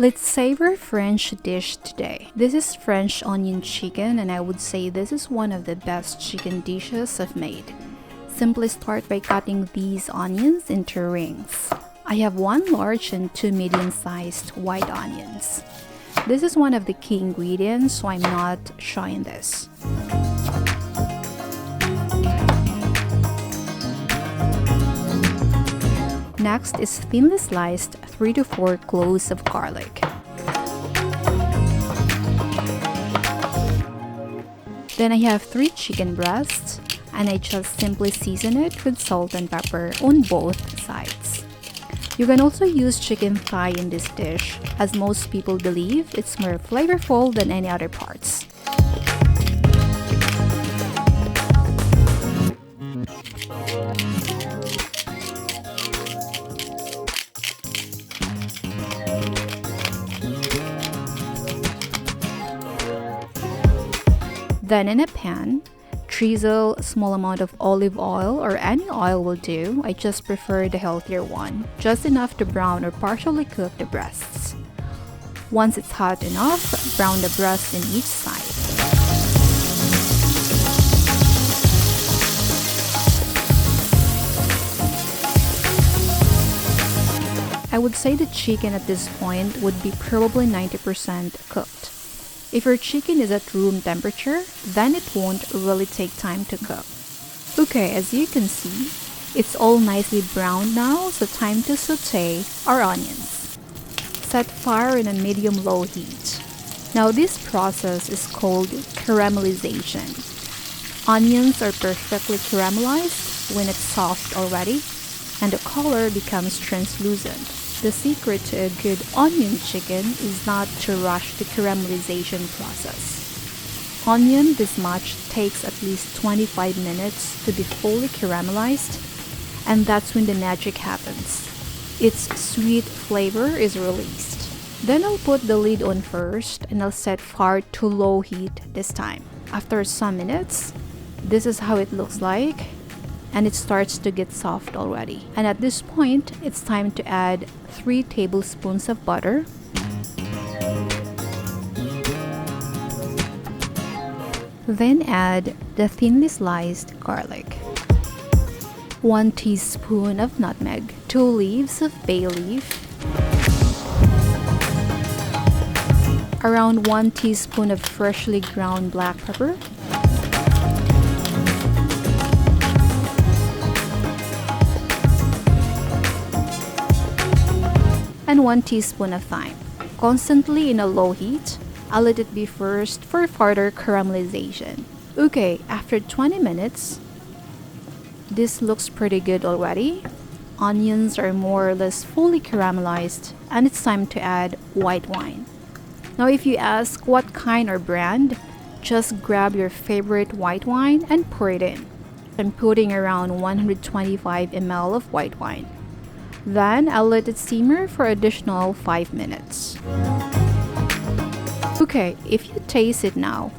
Let's savor French dish today. This is French onion chicken, and I would say this is one of the best chicken dishes I've made. Simply start by cutting these onions into rings. I have one large and two medium-sized white onions. This is one of the key ingredients, so I'm not showing this. Next is thinly sliced 3 to 4 cloves of garlic. Then I have 3 chicken breasts, and I just simply season it with salt and pepper on both sides. You can also use chicken thigh in this dish, as most people believe it's more flavorful than any other parts. Then in a pan, drizzle a small amount of olive oil, or any oil will do. I just prefer the healthier one, just enough to brown or partially cook the breasts. Once it's hot enough, brown the breast in each side. I would say the chicken at this point would be probably 90% cooked. If your chicken is at room temperature, then it won't really take time to cook. Okay, as you can see, it's all nicely browned now, so time to saute our onions. Set fire in a medium-low heat. Now this process is called caramelization. Onions are perfectly caramelized when it's soft already, and the color becomes translucent. The secret to a good onion chicken is not to rush the caramelization process. Onion this much takes at least 25 minutes to be fully caramelized, and that's when the magic happens. Its sweet flavor is released. Then I'll put the lid on first, and I'll set fire to low heat this time. After some minutes, this is how it looks like, and it starts to get soft already. And at this point, it's time to add 3 tablespoons of butter, then add the thinly sliced garlic, 1 teaspoon of nutmeg, 2 leaves of bay leaf, around 1 teaspoon of freshly ground black pepper, and 1 teaspoon of thyme. Constantly in a low heat, I'll let it be first for further caramelization. Okay, after 20 minutes, this looks pretty good already. Onions are more or less fully caramelized, and it's time to add white wine. Now if you ask what kind or brand, just grab your favorite white wine and pour it in. I'm putting around 125 ml of white wine. Then I'll let it simmer for additional 5 minutes. Okay, if you taste it now,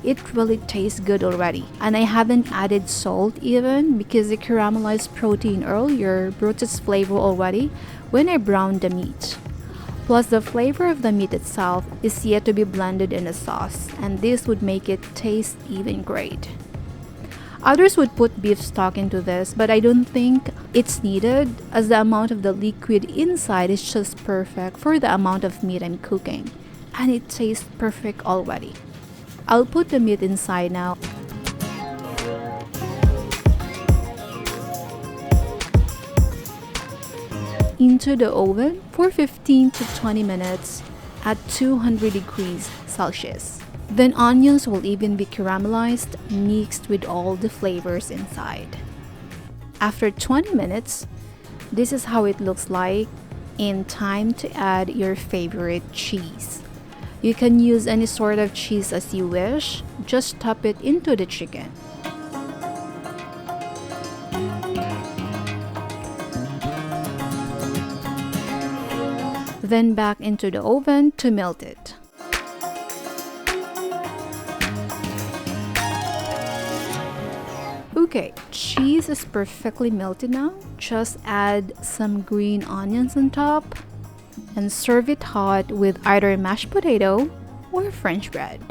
it really tastes good already. And I haven't added salt even, because the caramelized protein earlier brought its flavor already when I browned the meat. Plus the flavor of the meat itself is yet to be blended in the sauce, and this would make it taste even great. Others would put beef stock into this, but I don't think it's needed, as the amount of the liquid inside is just perfect for the amount of meat I'm cooking, and it tastes perfect already. I'll put the meat inside now. Into the oven for 15 to 20 minutes at 200 degrees Celsius. Then onions will even be caramelized, mixed with all the flavors inside. After 20 minutes, this is how it looks like, and time to add your favorite cheese. You can use any sort of cheese as you wish, just top it into the chicken. Then back into the oven to melt it. Okay, cheese is perfectly melted now. Just add some green onions on top, and serve it hot with either mashed potato or French bread.